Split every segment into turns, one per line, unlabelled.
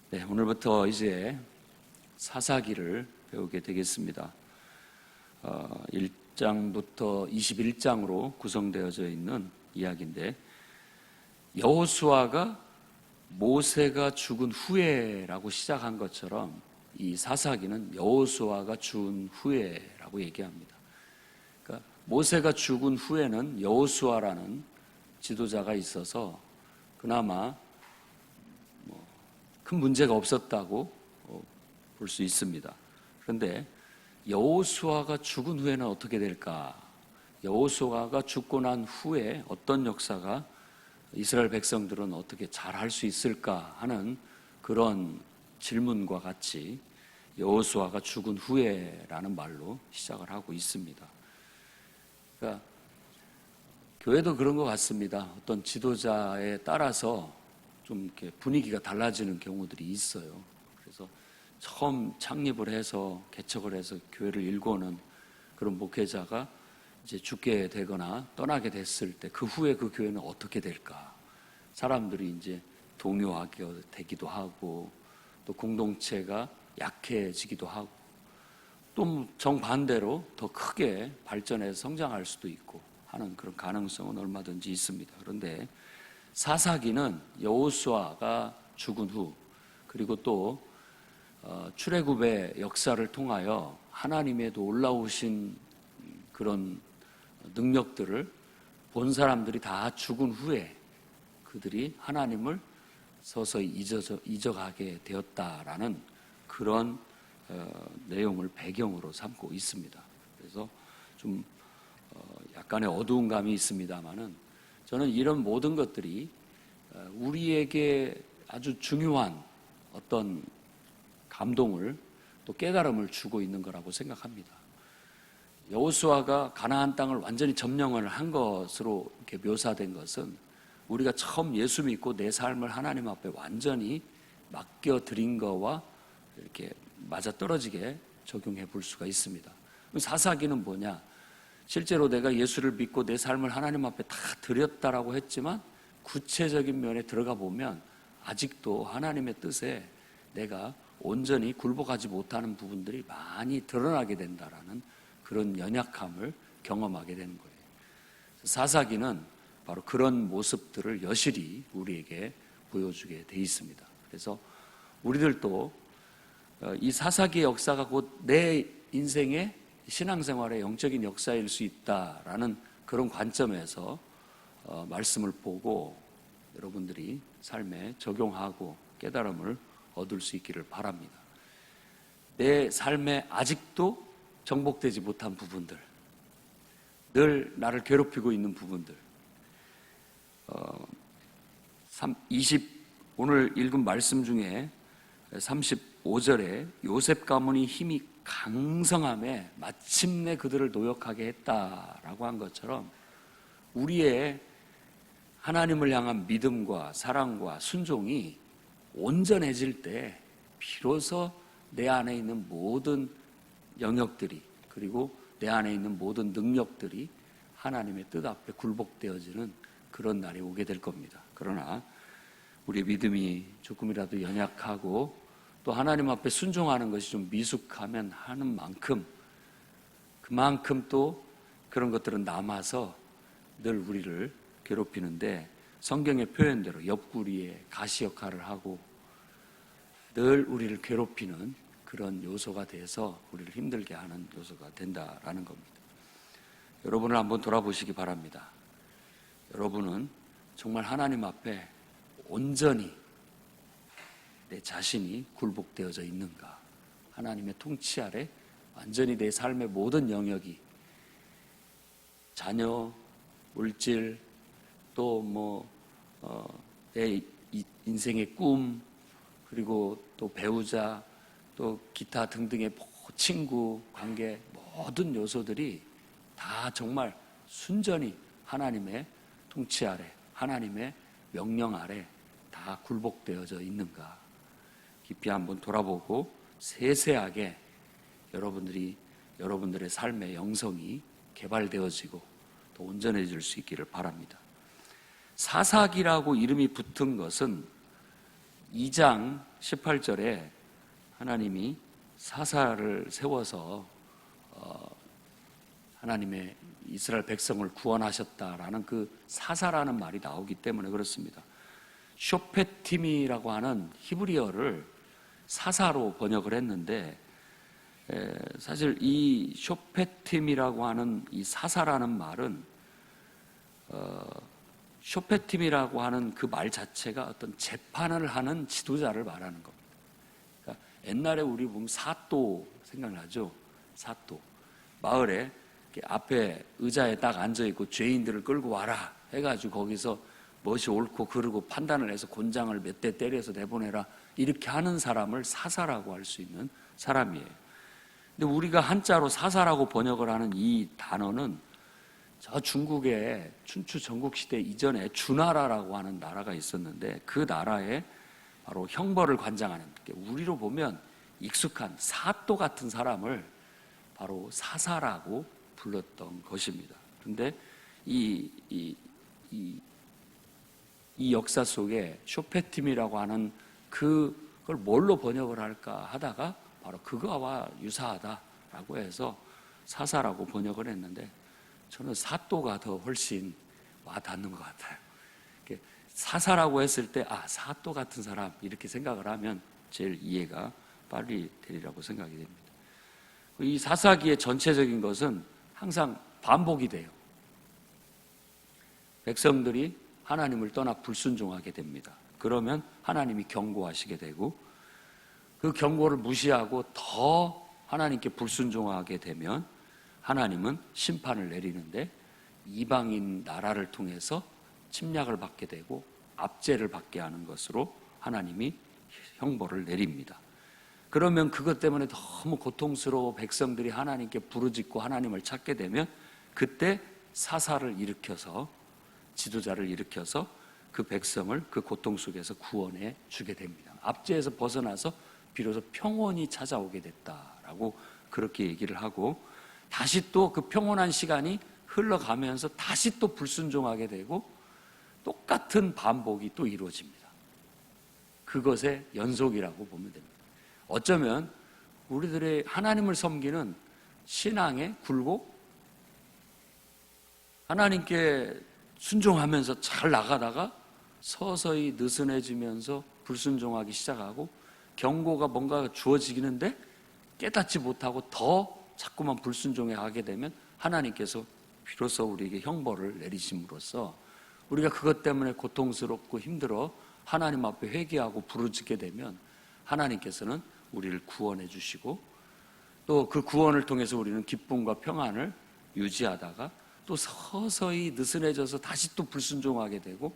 네, 오늘부터 이제 사사기를 배우게 되겠습니다. 1장부터 21장으로 구성되어져 있는 이야기인데, 여호수아가 모세가 죽은 후에라고 시작한 것처럼 이 사사기는 여호수아가 죽은 후에라고 얘기합니다. 그러니까 모세가 죽은 후에는 여호수아라는 지도자가 있어서 그나마 큰 문제가 없었다고 볼 수 있습니다. 그런데 여호수아가 죽은 후에는 어떻게 될까? 여호수아가 죽고 난 후에 어떤 역사가 이스라엘 백성들은 어떻게 잘할 수 있을까 하는 그런 질문과 같이 여호수아가 죽은 후에라는 말로 시작을 하고 있습니다. 그러니까 교회도 그런 것 같습니다. 어떤 지도자에 따라서 좀 이렇게 분위기가 달라지는 경우들이 있어요. 그래서 처음 창립을 해서 개척을 해서 교회를 일구는 그런 목회자가 이제 죽게 되거나 떠나게 됐을 때 그 후에 그 교회는 어떻게 될까? 사람들이 이제 동요하게 되기도 하고 또 공동체가 약해지기도 하고 또 정반대로 더 크게 발전해서 성장할 수도 있고 하는 그런 가능성은 얼마든지 있습니다. 그런데 사사기는 여호수아가 죽은 후 그리고 또 출애굽의 역사를 통하여 하나님의 올라오신 그런 능력들을 본 사람들이 다 죽은 후에 그들이 하나님을 서서히 잊어가게 되었다라는 그런 내용을 배경으로 삼고 있습니다. 그래서 좀 약간의 어두운 감이 있습니다만은 저는 이런 모든 것들이 우리에게 아주 중요한 어떤 감동을 또 깨달음을 주고 있는 거라고 생각합니다. 여호수아가 가나안 땅을 완전히 점령을 한 것으로 이렇게 묘사된 것은 우리가 처음 예수 믿고 내 삶을 하나님 앞에 완전히 맡겨드린 거와 이렇게 맞아떨어지게 적용해 볼 수가 있습니다. 사사기는 뭐냐? 실제로 내가 예수를 믿고 내 삶을 하나님 앞에 다 드렸다라고 했지만 구체적인 면에 들어가 보면 아직도 하나님의 뜻에 내가 온전히 굴복하지 못하는 부분들이 많이 드러나게 된다라는 그런 연약함을 경험하게 되는 거예요. 사사기는 바로 그런 모습들을 여실히 우리에게 보여주게 돼 있습니다. 그래서 우리들도 이 사사기의 역사가 곧 내 인생의 신앙생활의 영적인 역사일 수 있다라는 그런 관점에서 말씀을 보고 여러분들이 삶에 적용하고 깨달음을 얻을 수 있기를 바랍니다. 내 삶에 아직도 정복되지 못한 부분들, 늘 나를 괴롭히고 있는 부분들, 오늘 읽은 말씀 중에 35절에 요셉 가문이 힘이 강성함에 마침내 그들을 노역하게 했다라고 한 것처럼 우리의 하나님을 향한 믿음과 사랑과 순종이 온전해질 때 비로소 내 안에 있는 모든 영역들이 그리고 내 안에 있는 모든 능력들이 하나님의 뜻 앞에 굴복되어지는 그런 날이 오게 될 겁니다. 그러나 우리의 믿음이 조금이라도 연약하고 또 하나님 앞에 순종하는 것이 좀 미숙하면 하는 만큼 그만큼 또 그런 것들은 남아서 늘 우리를 괴롭히는데 성경의 표현대로 옆구리에 가시 역할을 하고 늘 우리를 괴롭히는 그런 요소가 돼서 우리를 힘들게 하는 요소가 된다라는 겁니다. 여러분을 한번 돌아보시기 바랍니다. 여러분은 정말 하나님 앞에 온전히 내 자신이 굴복되어져 있는가? 하나님의 통치 아래 완전히 내 삶의 모든 영역이 자녀, 물질, 또 내 인생의 꿈, 그리고 또 배우자, 또 기타 등등의 친구, 관계 모든 요소들이 다 정말 순전히 하나님의 통치 아래, 하나님의 명령 아래 다 굴복되어져 있는가? 깊이 한번 돌아보고 세세하게 여러분들의 삶의 영성이 개발되어지고 또 온전해질 수 있기를 바랍니다. 사사기라고 이름이 붙은 것은 2장 18절에 하나님이 사사를 세워서 하나님의 이스라엘 백성을 구원하셨다라는 그 사사라는 말이 나오기 때문에 그렇습니다. 쇼페팀이라고 하는 히브리어를 사사로 번역을 했는데, 사실 이 쇼페팀이라고 하는 이 사사라는 말은 쇼페팀이라고 하는 그 말 자체가 어떤 재판을 하는 지도자를 말하는 겁니다. 그러니까 옛날에 우리 보면 사또 생각나죠? 사또. 마을에 앞에 의자에 딱 앉아있고 죄인들을 끌고 와라 해가지고 거기서 무엇이 옳고 그르고 판단을 해서 곤장을 몇 대 때려서 내보내라, 이렇게 하는 사람을 사사라고 할 수 있는 사람이에요. 근데 우리가 한자로 사사라고 번역을 하는 이 단어는 저 중국의 춘추 전국시대 이전에 주나라라고 하는 나라가 있었는데, 그 나라에 바로 형벌을 관장하는, 우리로 보면 익숙한 사또 같은 사람을 바로 사사라고 불렀던 것입니다. 그런데 이 역사 속에 쇼페팀이라고 하는 그걸 뭘로 번역을 할까 하다가 바로 그거와 유사하다라고 해서 사사라고 번역을 했는데, 저는 사또가 더 훨씬 와닿는 것 같아요. 사사라고 했을 때 사또 같은 사람 이렇게 생각을 하면 제일 이해가 빨리 되리라고 생각이 됩니다. 이 사사기의 전체적인 것은 항상 반복이 돼요. 백성들이 하나님을 떠나 불순종하게 됩니다. 그러면 하나님이 경고하시게 되고, 그 경고를 무시하고 더 하나님께 불순종하게 되면 하나님은 심판을 내리는데, 이방인 나라를 통해서 침략을 받게 되고 압제를 받게 하는 것으로 하나님이 형벌을 내립니다. 그러면 그것 때문에 너무 고통스러워 백성들이 하나님께 부르짖고 하나님을 찾게 되면, 그때 사사를 일으켜서, 지도자를 일으켜서 그 백성을 그 고통 속에서 구원해 주게 됩니다. 압제에서 벗어나서 비로소 평온이 찾아오게 됐다라고 그렇게 얘기를 하고, 다시 또 그 평온한 시간이 흘러가면서 다시 또 불순종하게 되고 똑같은 반복이 또 이루어집니다. 그것의 연속이라고 보면 됩니다. 어쩌면 우리들의 하나님을 섬기는 신앙의 굴곡, 하나님께 순종하면서 잘 나가다가 서서히 느슨해지면서 불순종하기 시작하고, 경고가 뭔가 주어지기는데 깨닫지 못하고 더 자꾸만 불순종해 가게 되면 하나님께서 비로소 우리에게 형벌을 내리심으로써 우리가 그것 때문에 고통스럽고 힘들어 하나님 앞에 회개하고 부르짖게 되면 하나님께서는 우리를 구원해 주시고, 또 그 구원을 통해서 우리는 기쁨과 평안을 유지하다가 또 서서히 느슨해져서 다시 또 불순종하게 되고,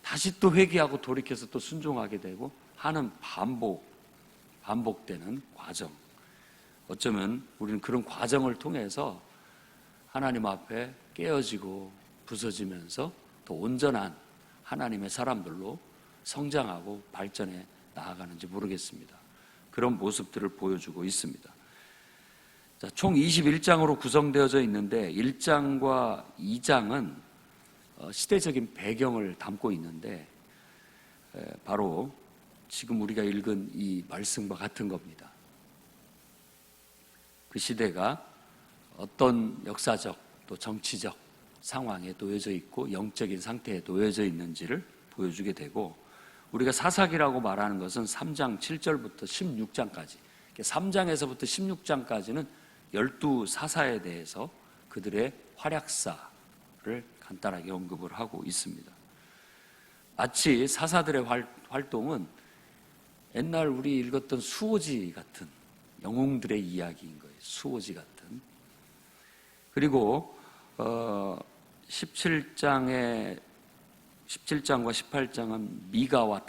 다시 또 회개하고 돌이켜서 또 순종하게 되고 하는 반복되는 과정. 어쩌면 우리는 그런 과정을 통해서 하나님 앞에 깨어지고 부서지면서 더 온전한 하나님의 사람들로 성장하고 발전해 나아가는지 모르겠습니다. 그런 모습들을 보여주고 있습니다. 자, 총 21장으로 구성되어져 있는데 1장과 2장은 시대적인 배경을 담고 있는데, 바로 지금 우리가 읽은 이 말씀과 같은 겁니다. 그 시대가 어떤 역사적 또 정치적 상황에 놓여져 있고 영적인 상태에 놓여져 있는지를 보여주게 되고, 우리가 사사기라고 말하는 것은 3장 7절부터 16장까지, 3장에서부터 16장까지는 12사사에 대해서 그들의 활약사를 간단하게 언급을 하고 있습니다. 마치 사사들의 활동은 옛날 우리 읽었던 수호지 같은 영웅들의 이야기인 거예요. 수호지 같은. 그리고 17장과 18장은 미가와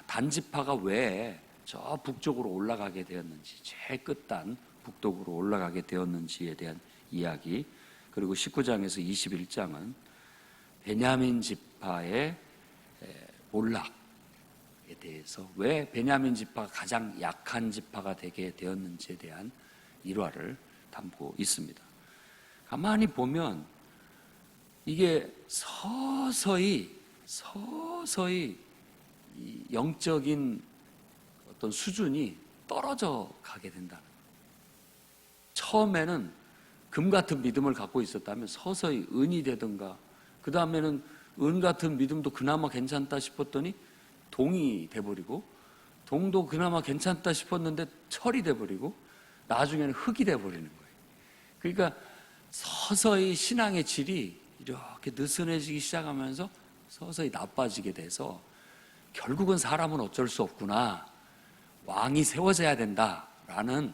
단지파가 왜 저 북쪽으로 올라가게 되었는지, 제일 끝단 북쪽으로 올라가게 되었는지에 대한 이야기, 그리고 19장에서 21장은 베냐민 지파의 몰락에 대해서, 왜 베냐민 지파가 가장 약한 지파가 되게 되었는지에 대한 일화를 담고 있습니다. 가만히 보면 이게 서서히 이 영적인 어떤 수준이 떨어져 가게 된다는 거예요. 처음에는 금 같은 믿음을 갖고 있었다면 서서히 은이 되든가, 그 다음에는 은 같은 믿음도 그나마 괜찮다 싶었더니 동이 돼버리고, 동도 그나마 괜찮다 싶었는데 철이 돼버리고, 나중에는 흙이 돼버리는 거예요. 그러니까 서서히 신앙의 질이 이렇게 느슨해지기 시작하면서 서서히 나빠지게 돼서 결국은 사람은 어쩔 수 없구나, 왕이 세워져야 된다라는,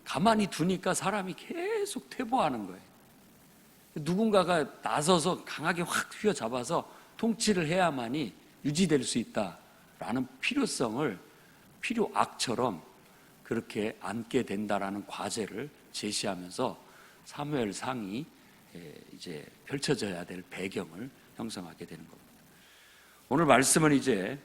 가만히 두니까 사람이 계속 퇴보하는 거예요. 누군가가 나서서 강하게 확 휘어잡아서 통치를 해야만이 유지될 수 있다라는 필요성을 필요악처럼 그렇게 안게 된다라는 과제를 제시하면서 사무엘상이 이제 펼쳐져야 될 배경을 형성하게 되는 겁니다. 오늘 말씀은 이제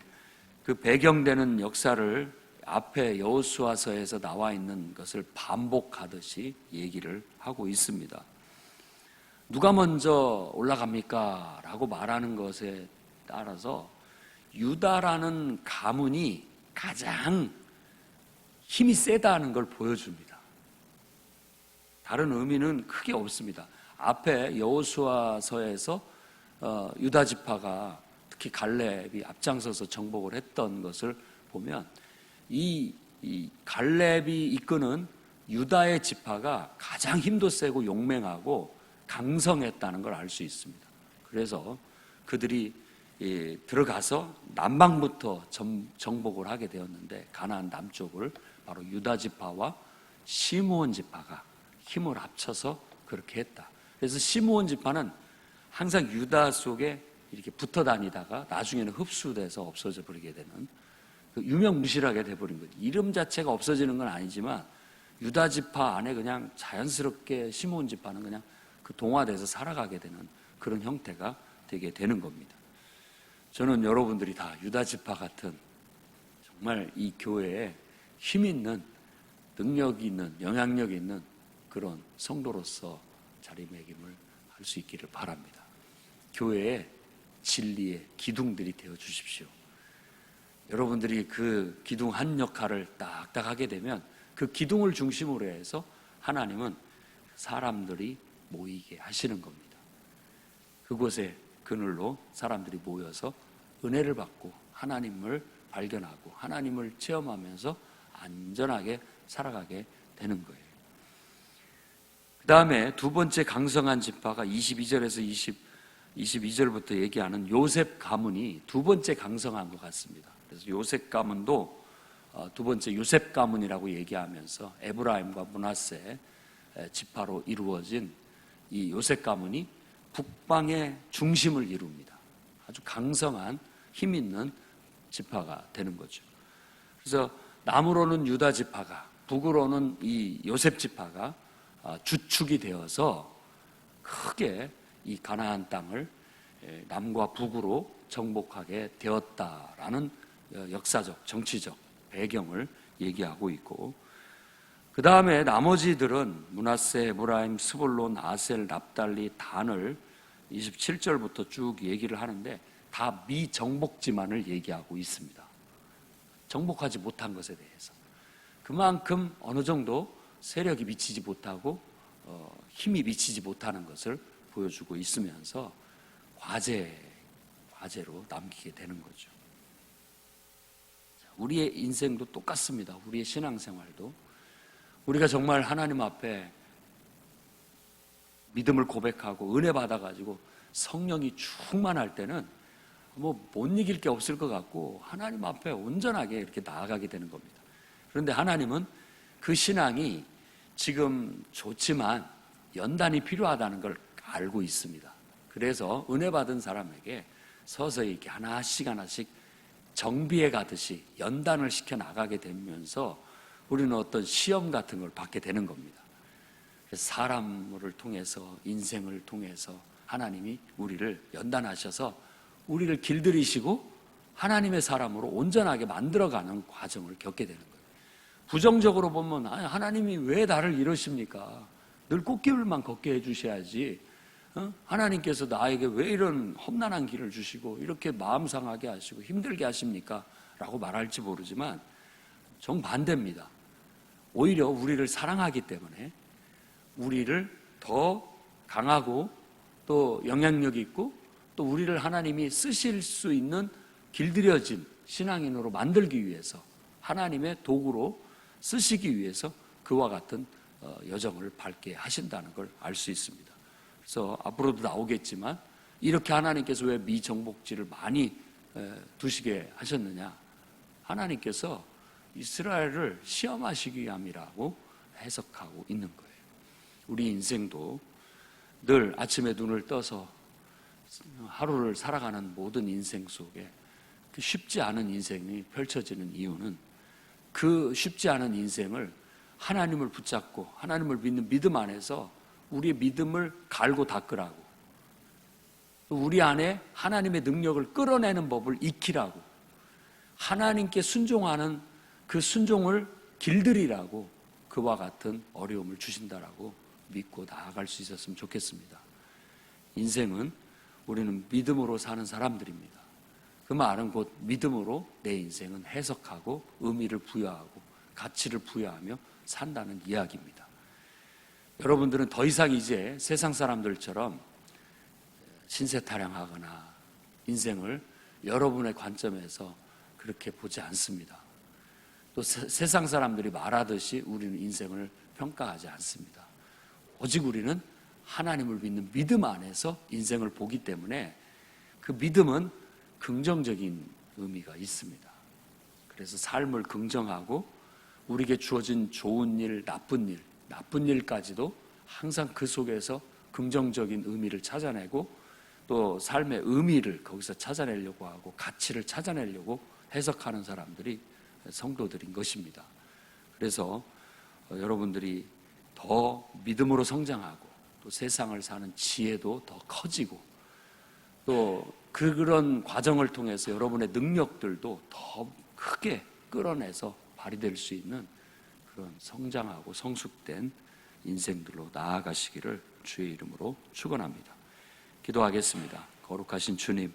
그 배경되는 역사를 앞에 여호수아서에서 나와 있는 것을 반복하듯이 얘기를 하고 있습니다. 누가 먼저 올라갑니까? 라고 말하는 것에 따라서 유다라는 가문이 가장 힘이 세다는 걸 보여줍니다. 다른 의미는 크게 없습니다. 앞에 여호수아서에서 유다 지파가 특히 갈렙이 앞장서서 정복을 했던 것을 보면 이 갈렙이 이끄는 유다의 지파가 가장 힘도 세고 용맹하고 강성했다는 걸 알 수 있습니다. 그래서 그들이 들어가서 남방부터 정복을 하게 되었는데, 가나안 남쪽을 바로 유다 지파와 시므온 지파가 힘을 합쳐서 그렇게 했다. 그래서 시므온 지파는 항상 유다 속에 이렇게 붙어 다니다가 나중에는 흡수돼서 없어져 버리게 되는, 유명무실하게 돼버린 거죠. 이름 자체가 없어지는 건 아니지만 유다 지파 안에 그냥 자연스럽게 시므온 지파는 그냥 그 동화돼서 살아가게 되는 그런 형태가 되게 되는 겁니다. 저는 여러분들이 다 유다 지파 같은 정말 이 교회에 힘 있는, 능력이 있는, 영향력이 있는 그런 성도로서 자리매김을 할 수 있기를 바랍니다. 교회의 진리의 기둥들이 되어 주십시오. 여러분들이 그 기둥 한 역할을 딱딱 하게 되면 그 기둥을 중심으로 해서 하나님은 사람들이 모이게 하시는 겁니다. 그곳에 그늘로 사람들이 모여서 은혜를 받고 하나님을 발견하고 하나님을 체험하면서 안전하게 살아가게 되는 거예요. 그 다음에 두 번째 강성한 지파가 22절에서 22절부터 얘기하는 요셉 가문이 두 번째 강성한 것 같습니다. 그래서 요셉 가문도 두 번째 요셉 가문이라고 얘기하면서 에브라임과 므낫세 지파로 이루어진 이 요셉 가문이 북방의 중심을 이룹니다. 아주 강성한 힘 있는 지파가 되는 거죠. 그래서 남으로는 유다 지파가, 북으로는 이 요셉 지파가 주축이 되어서 크게 이 가나안 땅을 남과 북으로 정복하게 되었다라는 역사적, 정치적 배경을 얘기하고 있고, 그 다음에 나머지들은 므낫세, 에브라임, 스불론, 아셀, 납달리, 단을 27절부터 쭉 얘기를 하는데 다 미정복지만을 얘기하고 있습니다. 정복하지 못한 것에 대해서 그만큼 어느 정도 세력이 미치지 못하고 힘이 미치지 못하는 것을 보여주고 있으면서 과제로 남기게 되는 거죠. 우리의 인생도 똑같습니다. 우리의 신앙생활도 우리가 정말 하나님 앞에 믿음을 고백하고 은혜 받아가지고 성령이 충만할 때는 못 이길 게 없을 것 같고 하나님 앞에 온전하게 이렇게 나아가게 되는 겁니다. 그런데 하나님은 그 신앙이 지금 좋지만 연단이 필요하다는 걸 알고 있습니다. 그래서 은혜 받은 사람에게 서서히 이렇게 하나씩 정비해 가듯이 연단을 시켜 나가게 되면서 우리는 어떤 시험 같은 걸 받게 되는 겁니다. 그래서 사람을 통해서, 인생을 통해서 하나님이 우리를 연단하셔서 우리를 길들이시고 하나님의 사람으로 온전하게 만들어가는 과정을 겪게 되는 거예요. 부정적으로 보면 하나님이 왜 나를 이러십니까? 늘 꽃길만 걷게 해주셔야지. 하나님께서 나에게 왜 이런 험난한 길을 주시고 이렇게 마음 상하게 하시고 힘들게 하십니까? 라고 말할지 모르지만 정반대입니다. 오히려 우리를 사랑하기 때문에 우리를 더 강하고 또 영향력 있고 또 우리를 하나님이 쓰실 수 있는 길들여진 신앙인으로 만들기 위해서, 하나님의 도구로 쓰시기 위해서 그와 같은 여정을 밟게 하신다는 걸 알 수 있습니다. 그래서 앞으로도 나오겠지만 이렇게 하나님께서 왜 미정복지를 많이 두시게 하셨느냐? 하나님께서 이스라엘을 시험하시기 위함이라고 해석하고 있는 거예요. 우리 인생도 늘 아침에 눈을 떠서 하루를 살아가는 모든 인생 속에 그 쉽지 않은 인생이 펼쳐지는 이유는 그 쉽지 않은 인생을 하나님을 붙잡고 하나님을 믿는 믿음 안에서 우리의 믿음을 갈고 닦으라고, 우리 안에 하나님의 능력을 끌어내는 법을 익히라고, 하나님께 순종하는 그 순종을 길들이라고 그와 같은 어려움을 주신다라고 믿고 나아갈 수 있었으면 좋겠습니다. 인생은 우리는 믿음으로 사는 사람들입니다. 그 말은 곧 믿음으로 내 인생은 해석하고 의미를 부여하고 가치를 부여하며 산다는 이야기입니다. 여러분들은 더 이상 이제 세상 사람들처럼 신세타령하거나 인생을 여러분의 관점에서 그렇게 보지 않습니다. 또 세상 사람들이 말하듯이 우리는 인생을 평가하지 않습니다. 오직 우리는 하나님을 믿는 믿음 안에서 인생을 보기 때문에 그 믿음은 긍정적인 의미가 있습니다. 그래서 삶을 긍정하고 우리에게 주어진 좋은 일, 나쁜 일까지도 항상 그 속에서 긍정적인 의미를 찾아내고 또 삶의 의미를 거기서 찾아내려고 하고 가치를 찾아내려고 해석하는 사람들이 성도들인 것입니다. 그래서 여러분들이 더 믿음으로 성장하고 또 세상을 사는 지혜도 더 커지고 또 그런 과정을 통해서 여러분의 능력들도 더 크게 끌어내서 발휘될 수 있는 그런 성장하고 성숙된 인생들로 나아가시기를 주의 이름으로 축원합니다. 기도하겠습니다. 거룩하신 주님,